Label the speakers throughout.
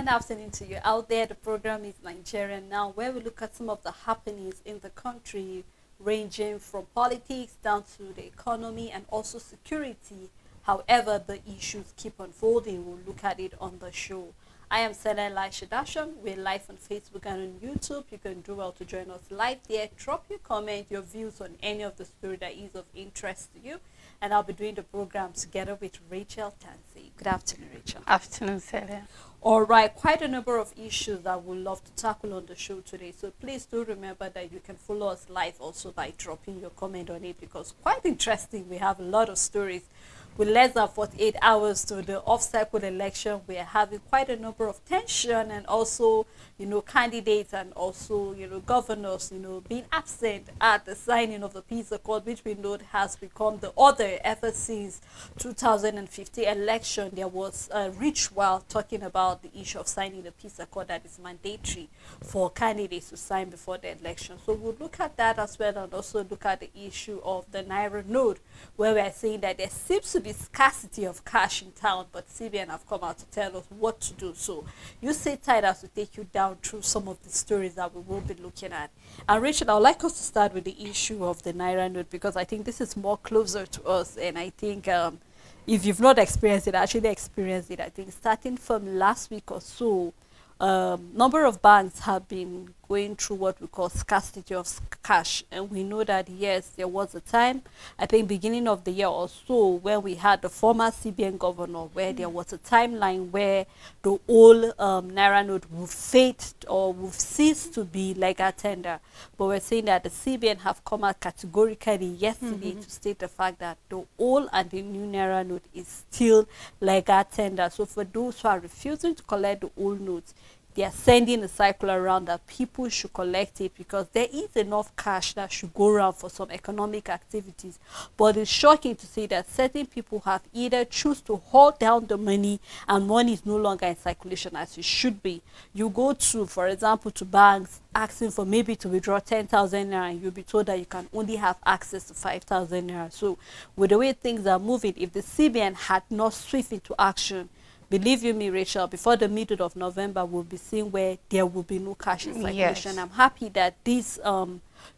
Speaker 1: afternoon to you out there. The program is Nigeria Now, where we look at some of the happenings in the country, ranging from politics down to the economy and also security. However, the issues keep unfolding. We'll look at it on the show. I am Sela Elisha Dashon. We're live on Facebook and on YouTube. You can do well to join us live there. Drop your comment, your views on any of the story that is of interest to you. And I'll be doing the program together with Rachel Tansey. Good afternoon, Rachel.
Speaker 2: Afternoon, Celia.
Speaker 1: All right, quite a number of issues that we'll love to tackle on the show today. So please do remember that you can follow us live also by dropping your comment on it, because quite interesting. We have a lot of stories. With less than 48 hours to the off-cycle election, we are having quite a number of tension, and also, candidates and also, governors, being absent at the signing of the peace accord, which we know has become the order ever since 2015 election. There was a ritual talking about the issue of signing the peace accord that is mandatory for candidates to sign before the election. So we'll look at that as well, and also look at the issue of the Naira note, where we are saying that there seems to be scarcity of cash in town, but CBN have come out to tell us what to do. So you sit tight as we take you down through some of the stories that we will be looking at. And Rachel, I would like us to start with the issue of the Naira note, because I think this is more closer to us, and I think if you've not experienced it, actually experienced it. I think starting from last week or so, number of banks have been going through what we call scarcity of cash, and we know that yes, there was a time, I think beginning of the year or so, where we had the former CBN governor, where there was a timeline where the old Naira note will fade or will cease to be legal tender. But we're saying that the CBN have come out categorically yesterday to state the fact that the old and the new Naira note is still legal tender. So for those who are refusing to collect the old notes, they are sending a circular around that people should collect it, because there is enough cash that should go around for some economic activities. But it's shocking to see that certain people have either choose to hold down the money, and money is no longer in circulation as it should be. You go to, for example, to banks asking for maybe to withdraw 10,000 naira, and you'll be told that you can only have access to 5,000 naira. So with the way things are moving, if the CBN had not swift into action, believe you me, Rachel, before the middle of November, we'll be seeing where there will be no cash in circulation.
Speaker 2: Yes.
Speaker 1: I'm happy that this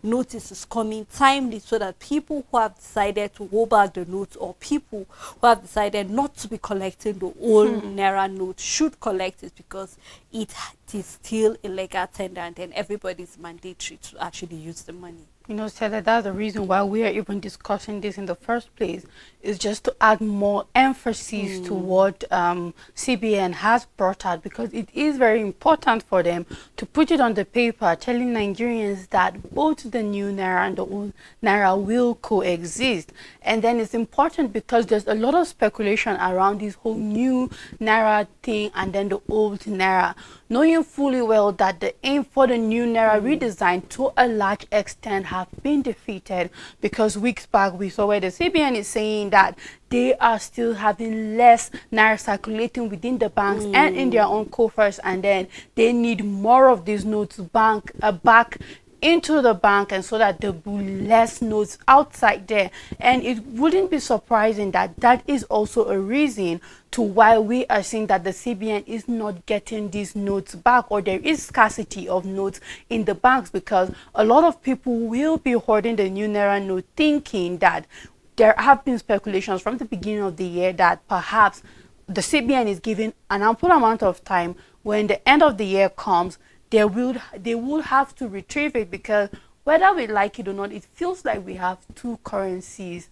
Speaker 1: notice is coming timely, so that people who have decided to hold back the notes, or people who have decided not to be collecting the old Naira note, should collect it, because it is still a legal tender, and then everybody is mandatory to actually use the money.
Speaker 2: Stella, that's the reason why we are even discussing this in the first place, is just to add more emphasis to what CBN has brought out, because it is very important for them to put it on the paper, telling Nigerians that both the new Naira and the old Naira will coexist. And then it's important because there's a lot of speculation around this whole new Naira thing and then the old Naira, knowing fully well that the aim for the new Naira redesign to a large extent have been defeated, because weeks back we saw where the CBN is saying that they are still having less Naira circulating within the banks and in their own coffers, and then they need more of these notes back into the bank, and so that there will be less notes outside there. And it wouldn't be surprising that that is also a reason to why we are seeing that the CBN is not getting these notes back, or there is scarcity of notes in the banks, because a lot of people will be hoarding the new Naira note, thinking that there have been speculations from the beginning of the year that perhaps the CBN is giving an ample amount of time. When the end of the year comes, they will have to retrieve it, because whether we like it or not, it feels like we have two currencies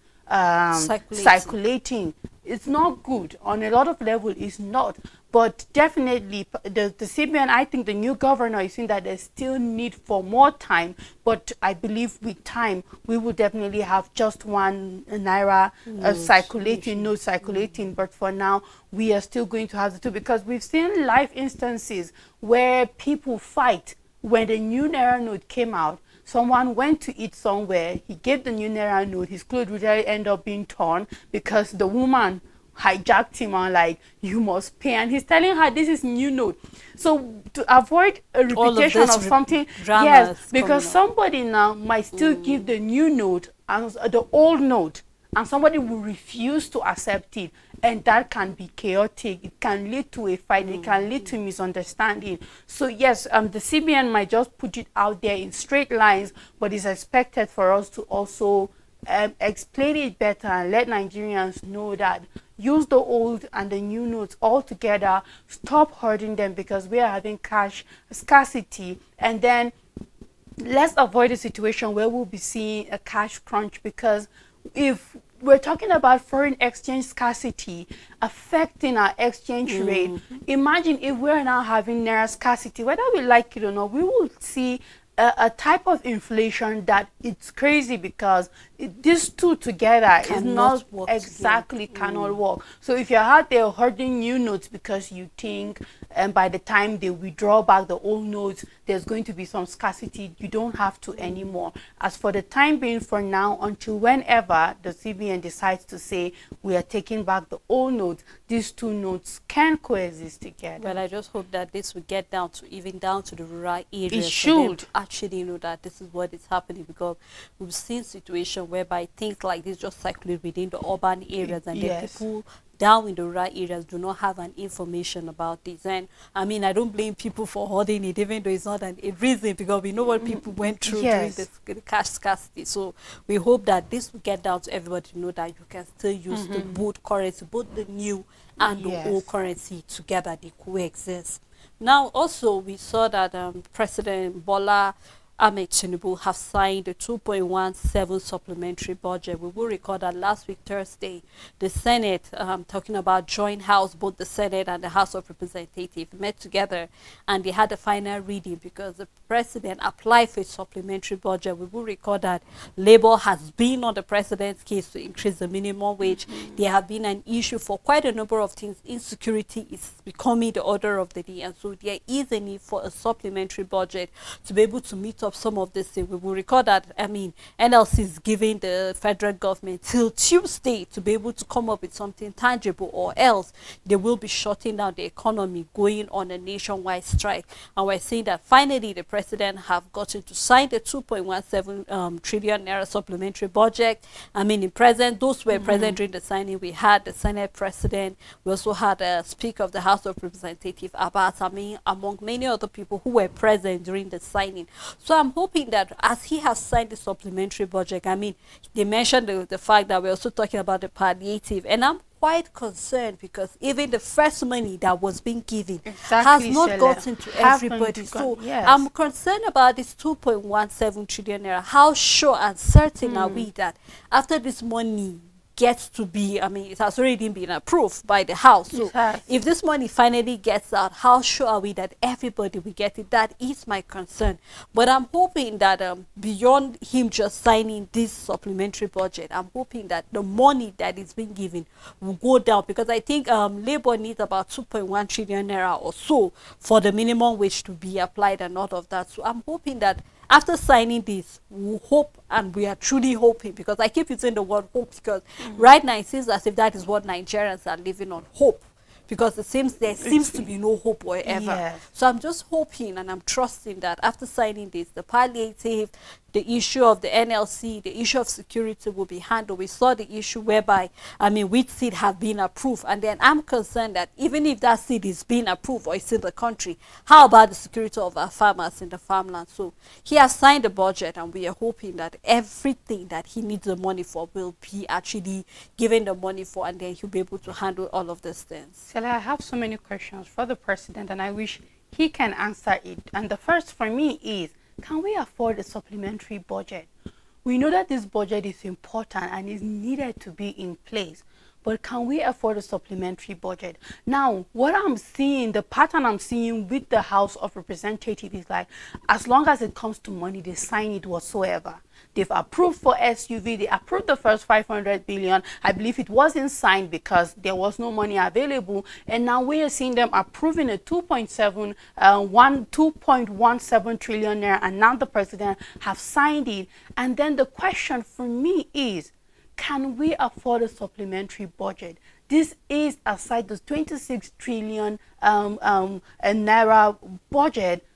Speaker 2: circulating. It's not good. On a lot of level, it's not. But definitely, the CBN, I think the new governor is saying that there's still need for more time. But I believe with time, we will definitely have just one Naira circulating. But for now, we are still going to have the two, because we've seen live instances where people fight. When the new Naira note came out, someone went to eat somewhere, he gave the new Naira note, his clothes would really end up being torn, because the woman hijacked him and like, you must pay, and he's telling her this is new note. So to avoid a repetition of something, yes, because somebody now might still give the new note as the old note, and somebody will refuse to accept it, and that can be chaotic. It can lead to a fight. It can lead to misunderstanding. So yes, the CBN might just put it out there in straight lines, but it's expected for us to also explain it better and let Nigerians know that use the old and the new notes all together. Stop hoarding them because we are having cash scarcity, and then let's avoid a situation where we'll be seeing a cash crunch, because if we're talking about foreign exchange scarcity affecting our exchange rate, imagine if we're now having naira scarcity, whether we like it or not, we will see a type of inflation that it's crazy, because these two together is not exactly cannot work. So if you're out there hoarding new notes because you think by the time they withdraw back the old notes there's going to be some scarcity, you don't have to anymore. As for the time being, for now, until whenever the CBN decides to say we are taking back the old notes, these two notes can coexist together.
Speaker 1: Well, I just hope that this will get down to the rural areas.
Speaker 2: It should
Speaker 1: actually know that this is what is happening, because we've seen situations whereby things like this just circulate within the urban areas, and then people down in the rural areas do not have an information about this. And I mean, I don't blame people for holding it, even though it's not a reason, because we know what people went through during the cash scarcity. So we hope that this will get down to everybody to know that you can still use the both currency, both the new and the old currency together. They coexist. Now, also, we saw that President Bola Ahmed Tinubu have signed the 2.17 supplementary budget. We will recall that last week, Thursday, the Senate, talking about joint house, both the Senate and the House of Representatives met together, and they had a final reading because the president applied for a supplementary budget. We will recall that Labour has been on the president's case to increase the minimum wage. There have been an issue for quite a number of things. Insecurity is becoming the order of the day, and so there is a need for a supplementary budget to be able to meet up some of this thing. We will record that, I mean, NLC is giving the federal government till Tuesday to be able to come up with something tangible, or else they will be shutting down the economy, going on a nationwide strike. And we're seeing that finally the president have gotten to sign the 2.17 trillion naira supplementary budget. I mean, in present, those were present during the signing. We had the Senate president, we also had a Speaker of the House of Representatives, Abbas, I mean, among many other people who were present during the signing. So I'm hoping that as he has signed the supplementary budget, I mean, they mentioned the fact that we're also talking about the palliative, and I'm quite concerned because even the first money that was being given has not gotten to everybody. So I'm concerned about this 2.17 trillion naira. How sure and certain are we that after this money gets to be, I mean, it has already been approved by the House. So if this money finally gets out, how sure are we that everybody will get it? That is my concern. But I'm hoping that beyond him just signing this supplementary budget, I'm hoping that the money that is being given will go down, because I think Labour needs about 2.1 trillion naira or so for the minimum wage to be applied and all of that. So I'm hoping that after signing this, we hope, and we are truly hoping, because I keep using the word hope, because right now it seems as if that is what Nigerians are living on, hope, because there seems to be no hope wherever. So I'm just hoping and I'm trusting that after signing this, the palliative, the issue of the NLC, the issue of security will be handled. We saw the issue whereby, I mean, which seed have been approved, and then I'm concerned that even if that seed is being approved or it's in the country, how about the security of our farmers in the farmland? So he has signed the budget, and we are hoping that everything that he needs the money for will be actually given the money for, and then he'll be able to handle all of these things.
Speaker 2: I have so many questions for the president, and I wish he can answer it. And the first for me is, can we afford a supplementary budget? We know that this budget is important and is needed to be in place, but can we afford a supplementary budget? Now, what I'm seeing, the pattern I'm seeing with the House of Representatives is like, as long as it comes to money, they sign it whatsoever. They've approved for SUV, they approved the first 500 billion. I believe it wasn't signed because there was no money available. And now we are seeing them approving a 2.17 trillion naira, and now the president have signed it. And then the question for me is, can we afford a supplementary budget? This is aside the 26 trillion naira budget.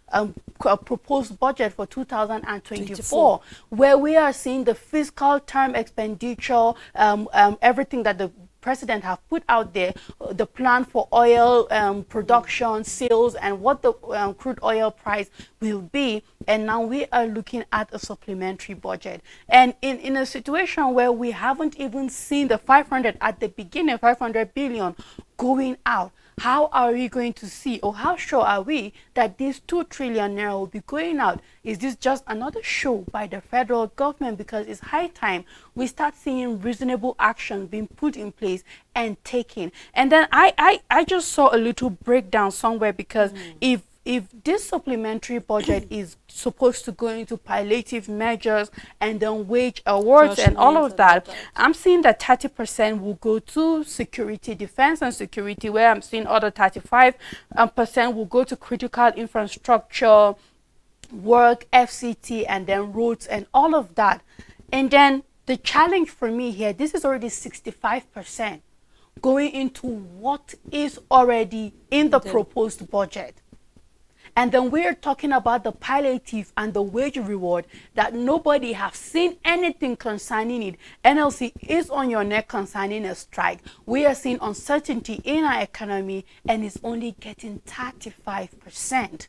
Speaker 2: proposed budget for 2024, where we are seeing the fiscal term expenditure, everything that the president have put out there, the plan for oil production, sales, and what the crude oil price will be. And now we are looking at a supplementary budget. And in a situation where we haven't even seen the 500 at the beginning, 500 billion going out, how are we going to see, or how sure are we that this 2 trillion naira will be going out? Is this just another show by the federal government? Because it's high time we start seeing reasonable action being put in place and taken. And then I just saw a little breakdown somewhere, because if this supplementary budget is supposed to go into palliative measures and then wage awards and all of that, I'm seeing that 30% will go to security, defense and security, where I'm seeing other 35% will go to critical infrastructure, work, FCT, and then roads and all of that. And then the challenge for me here, this is already 65% going into what is already in the proposed budget. And then we're talking about the palliative and the wage reward that nobody has seen anything concerning it. NLC is on your neck concerning a strike. We are seeing uncertainty in our economy, and it's only getting 35%.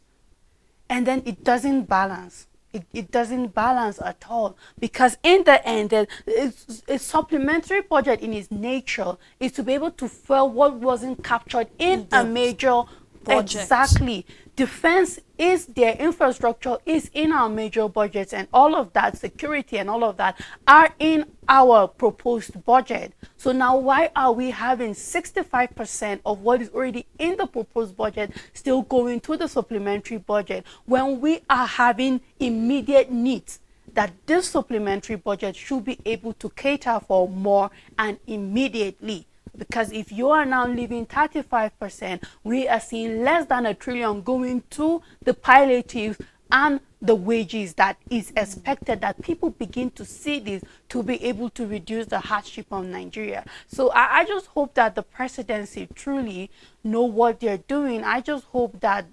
Speaker 2: And then it doesn't balance. It doesn't balance at all, because in the end, a supplementary budget in its nature is to be able to fill what wasn't captured in a major budget. Exactly. Defense is their infrastructure is in our major budgets, and all of that, security and all of that, are in our proposed budget. So now why are we having 65% of what is already in the proposed budget still going to the supplementary budget, when we are having immediate needs that this supplementary budget should be able to cater for more and immediately? Because if you are now leaving 35%, we are seeing less than 1 trillion going to the palliative and the wages that is expected, that people begin to see this to be able to reduce the hardship of Nigeria. So I just hope that the presidency truly know what they're doing. I just hope that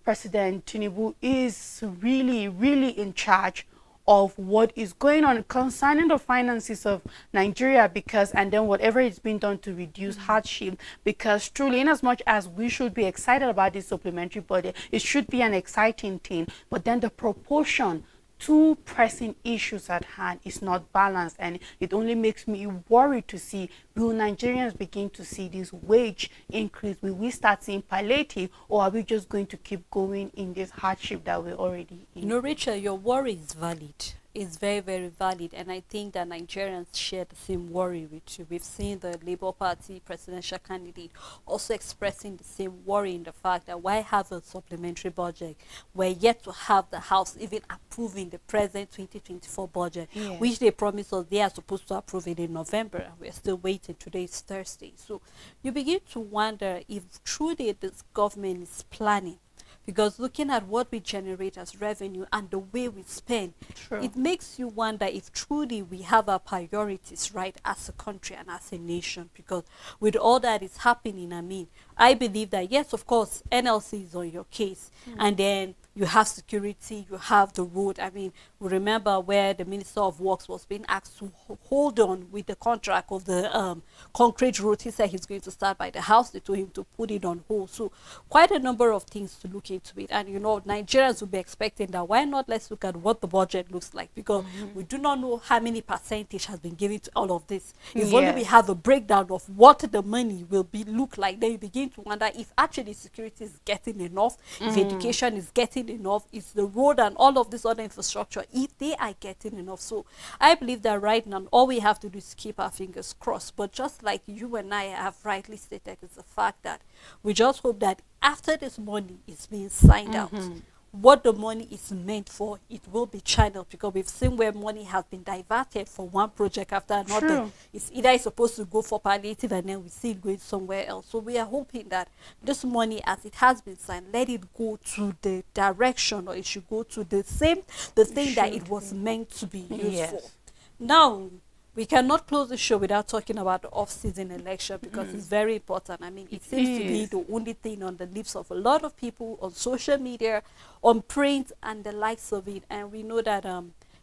Speaker 2: President Tinubu is really, really in charge of what is going on concerning the finances of Nigeria, because, and then whatever is being done to reduce hardship, because truly, in as much as we should be excited about this supplementary budget, it should be an exciting thing, but then the proportion to pressing issues at hand is not balanced, and it only makes me worried to see, will Nigerians begin to see this wage increase? Will we start seeing palliative, or are we just going to keep going in this hardship that we're already in?
Speaker 1: No, Rachel, your worry is valid. It's very, very valid, and I think that Nigerians share the same worry with you. We've seen the Labour Party presidential candidate also expressing the same worry in the fact that why have a supplementary budget? We're yet to have the House even approving the present 2024 budget, which they promised us they are supposed to approve it in November. We're still waiting. Today is Thursday. So you begin to wonder if truly this government is planning, because looking at what we generate as revenue and the way we spend, it makes you wonder if truly we have our priorities right as a country and as a nation. Because with all that is happening, I mean, I believe that, yes, of course, NLC is on your case, and then you have security, you have the road. I mean, we remember where the Minister of Works was being asked to hold on with the contract of the concrete road. He said he's going to start by the House. They told him to put it on hold. So quite a number of things to look into it. And, you know, Nigerians will be expecting that. Why not? Let's look at what the budget looks like, because we do not know how many percentage has been given to all of this. If only we have a breakdown of what the money will be look like, then you begin to wonder if actually security is getting enough, if education is getting enough, is the road and all of this other infrastructure, if they are getting enough. So I believe that right now all we have to do is keep our fingers crossed. But just like you and I have rightly stated, is the fact that we just hope that after this money is being signed out, what the money is meant for, it will be channeled, because we've seen where money has been diverted for one project after another. It's either supposed to go for palliative and then we see it going somewhere else. So we are hoping that this money, as it has been signed, let it go to the direction, or it should go to the thing that it was meant to be used for. Now, we cannot close the show without talking about the off-season election because it's very important. I mean, it seems to be the only thing on the lips of a lot of people on social media, on print, and the likes of it. And we know that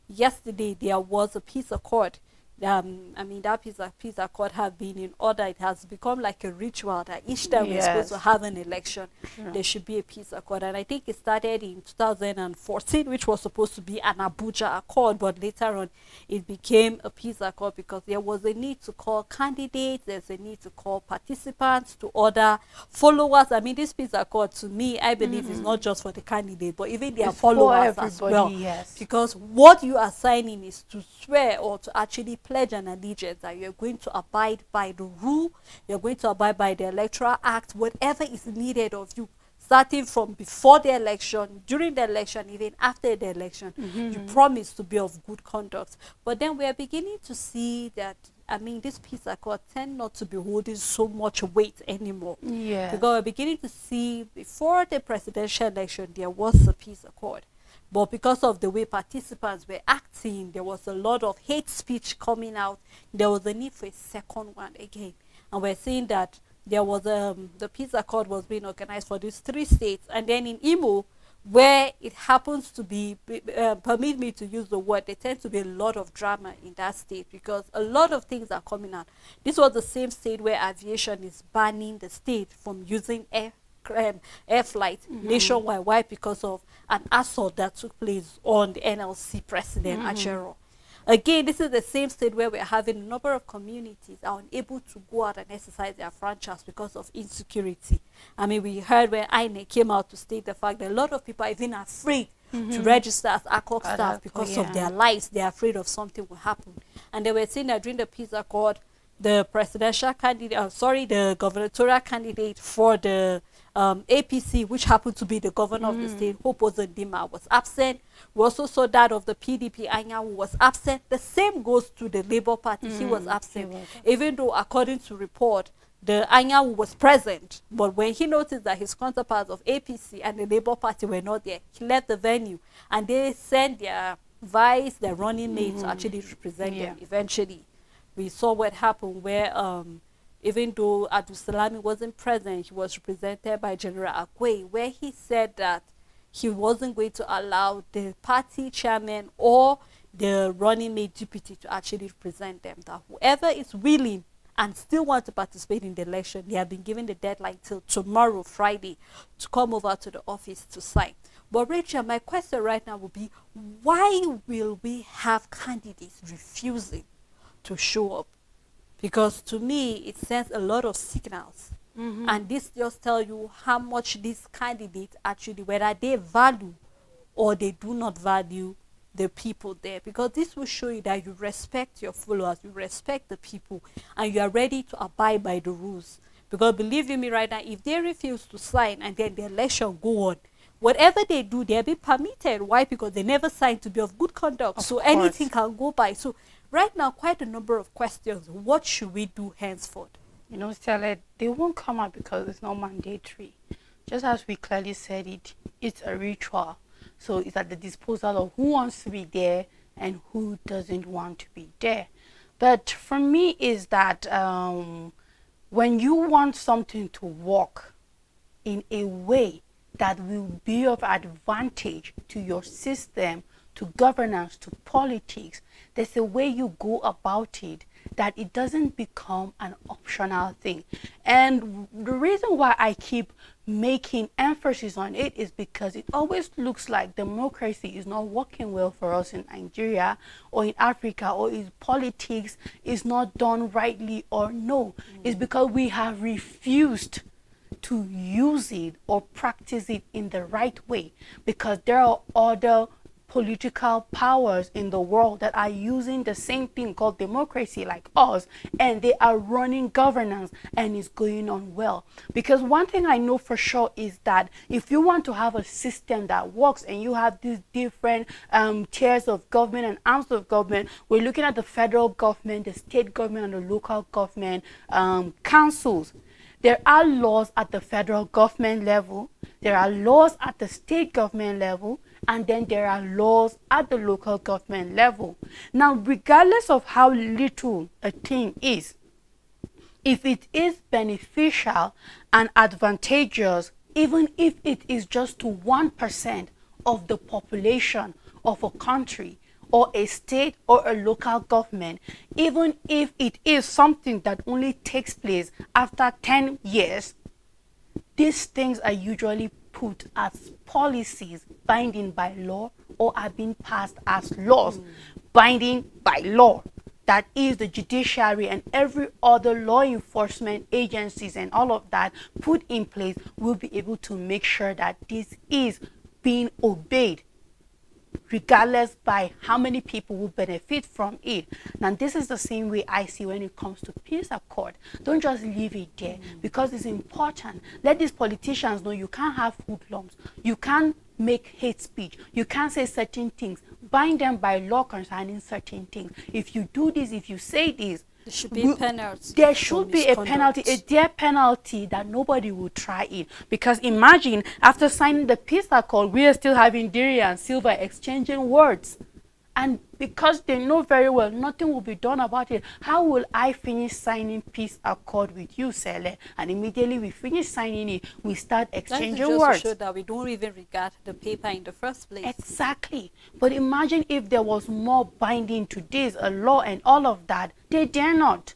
Speaker 1: yesterday there was a peace accord. I mean, that peace accord have been in order. It has become like a ritual that each time we're supposed to have an election, there should be a peace accord. And I think it started in 2014, which was supposed to be an Abuja accord, but later on it became a peace accord because there was a need to call candidates, there's a need to call participants, to order followers. I mean, this peace accord, to me, I believe is not just for the candidate, but even their followers as well. Because what you are signing is to swear or to actually pledge an allegiance that you're going to abide by the rule, you're going to abide by the Electoral Act, whatever is needed of you, starting from before the election, during the election, even after the election. You promise to be of good conduct. But then we are beginning to see that, I mean, this peace accord tend not to be holding so much weight anymore. Because we're beginning to see, before the presidential election, there was a peace accord. But because of the way participants were acting, there was a lot of hate speech coming out. There was a need for a second one again. And we're seeing that there was the peace accord was being organized for these 3 states. And then in Imo, where it happens to be, permit me to use the word, there tends to be a lot of drama in that state because a lot of things are coming out. This was the same state where aviation is banning the state from using air flight nationwide. Why? Because of an assault that took place on the NLC president, Achero. Again, this is the same state where we're having a number of communities are unable to go out and exercise their franchise because of insecurity. I mean, we heard when INEC came out to state the fact that a lot of people are even afraid to register as ACOC staff because of their lives. They're afraid of something will happen. And they were saying that during the peace accord, the presidential candidate, the gubernatorial candidate for the APC, which happened to be the governor of the state, Hope Ozodinma, was absent. We also saw that of the PDP, Anyanwu, was absent. The same goes to the Labour Party. He was absent. Even though, according to report, the Anyanwu was present. But when he noticed that his counterparts of APC and the Labour Party were not there, he left the venue. And they sent their vice, their running mates, to actually represent them eventually. We saw what happened where even though Abdul Salami wasn't present, he was represented by General Akwe, where he said that he wasn't going to allow the party chairman or the running mate deputy to actually represent them. That whoever is willing and still want to participate in the election, they have been given the deadline till tomorrow, Friday, to come over to the office to sign. But Rachel, my question right now will be, why will we have candidates refusing to show up? Because to me, it sends a lot of signals. And this just tells you how much these candidates actually, whether they value or they do not value the people there. Because this will show you that you respect your followers, you respect the people, and you are ready to abide by the rules. Because believe you me right now, if they refuse to sign and then the election go on, whatever they do, they'll be permitted. Why? Because they never signed to be of good conduct. So anything can go by. So right now, quite a number of questions. What should we do henceforth?
Speaker 2: You know, Stella, they won't come out because it's not mandatory. Just as we clearly said it, it's a ritual. So it's at the disposal of who wants to be there and who doesn't want to be there. But for me is that when you want something to work in a way that will be of advantage to your system, to governance, to politics, there's a way you go about it that it doesn't become an optional thing. And the reason why I keep making emphasis on it is because it always looks like democracy is not working well for us in Nigeria or in Africa, or is politics is not done rightly or no. It's because we have refused to use it or practice it in the right way, because there are other political powers in the world that are using the same thing called democracy like us, and they are running governance and it's going on well. Because one thing I know for sure is that if you want to have a system that works and you have these different tiers of government and arms of government, we're looking at the federal government, the state government, and the local government councils. There are laws at the federal government level, there are laws at the state government level, and then there are laws at the local government level. Now, regardless of how little a thing is, if it is beneficial and advantageous, even if it is just to 1% of the population of a country or a state or a local government, even if it is something that only takes place after 10 years, these things are usually put as policies binding by law or are being passed as laws binding by law. That is the judiciary and every other law enforcement agencies and all of that put in place will be able to make sure that this is being obeyed, regardless by how many people will benefit from it. Now, this is the same way I see when it comes to peace accord. Don't just leave it there because it's important. Let these politicians know you can't have hoodlums. You can't make hate speech. You can't say certain things. Bind them by law concerning certain things. If you do this, if you say this,
Speaker 1: there should be a penalty.
Speaker 2: There should be a penalty, a death penalty that nobody will try it. Because imagine, after signing the peace accord, we are still having Diri and Silva exchanging words. And because they know very well nothing will be done about it, how will I finish signing peace accord with you, Sele? And immediately we finish signing it, we start exchanging words.
Speaker 1: That is just to show that we don't even regard the paper in the first place.
Speaker 2: Exactly. But imagine if there was more binding to this, a law and all of that. They dare not.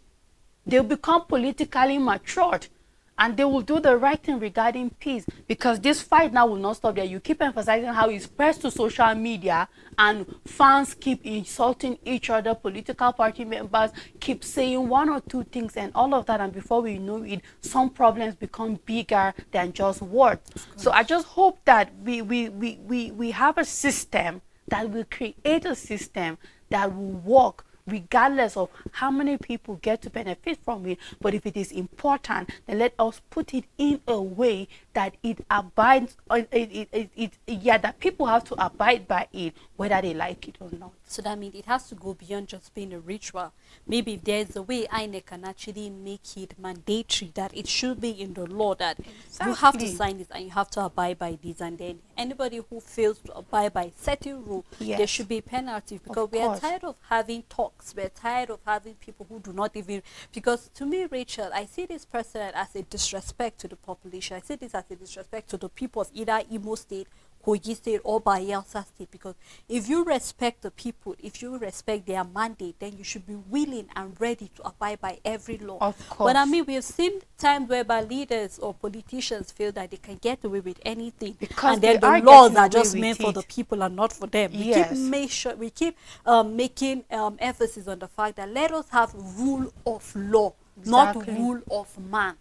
Speaker 2: They'll become politically matured. And they will do the right thing regarding peace, because this fight now will not stop there. You keep emphasizing how it's spreads to social media and fans keep insulting each other, political party members keep saying one or two things and all of that, and before we know it, some problems become bigger than just words. So I just hope that we have a system that will create a system that will work regardless of how many people get to benefit from it. But if it is important, then let us put it in a way that it abides, that people have to abide by it, whether they like it or not.
Speaker 1: So that means it has to go beyond just being a ritual. Maybe if there's a way INEC can actually make it mandatory, that it should be in the law, that you have to sign this and you have to abide by this, and then anybody who fails to abide by certain rule, there should be a penalty, because we are tired of having talks. We're tired of having people who do not even, because to me, Rachel, I see this president as a disrespect to the population. I see this as a disrespect to the people of either Imo State, Kogi State, or Bayelsa State, because if you respect the people, if you respect their mandate, then you should be willing and ready to abide by every law.
Speaker 2: Of course.
Speaker 1: But I mean, we have seen times whereby leaders or politicians feel that they can get away with anything,
Speaker 2: because
Speaker 1: and then the laws are just meant for the people and not for them. We keep making emphasis on the fact that let us have rule of law, not rule of man.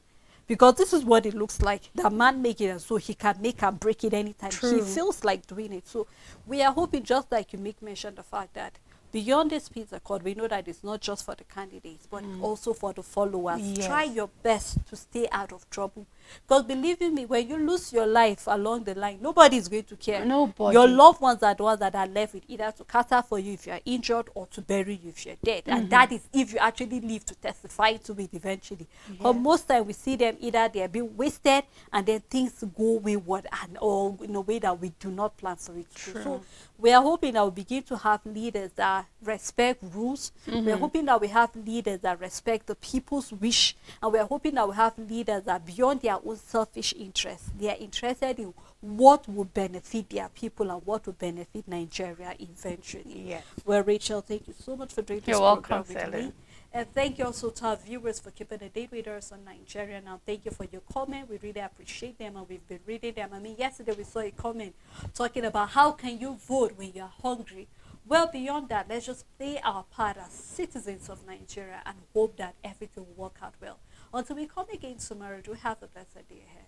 Speaker 1: Because this is what it looks like. The man make it, and so he can make and break it anytime he feels like doing it. So we are hoping, just like you make mention the fact that beyond this peace accord, we know that it's not just for the candidates, but also for the followers. Try your best to stay out of trouble. Because believe me, when you lose your life along the line, nobody is going to care.
Speaker 2: Nobody.
Speaker 1: Your loved ones are the ones that are left with either to cater for you if you are injured or to bury you if you're dead. And that is if you actually live to testify to it eventually. But most time we see them either they are being wasted and then things go wayward, and or in a way that we do not plan for it. So we are hoping that we begin to have leaders that respect rules. We are hoping that we have leaders that respect the people's wish, and we are hoping that we have leaders that beyond their own selfish interests, they are interested in what will benefit their people and what will benefit Nigeria eventually.
Speaker 2: Yes.
Speaker 1: Well, Rachel, thank you so much for doing this program with me. And thank you also to our viewers for keeping a date with us on Nigeria Now. Thank you for your comment. We really appreciate them, and we've been reading them. I mean, yesterday we saw a comment talking about how can you vote when you're hungry. Well, beyond that, let's just play our part as citizens of Nigeria and hope that everything will work out well. Until we come again tomorrow, do have a blessed day ahead.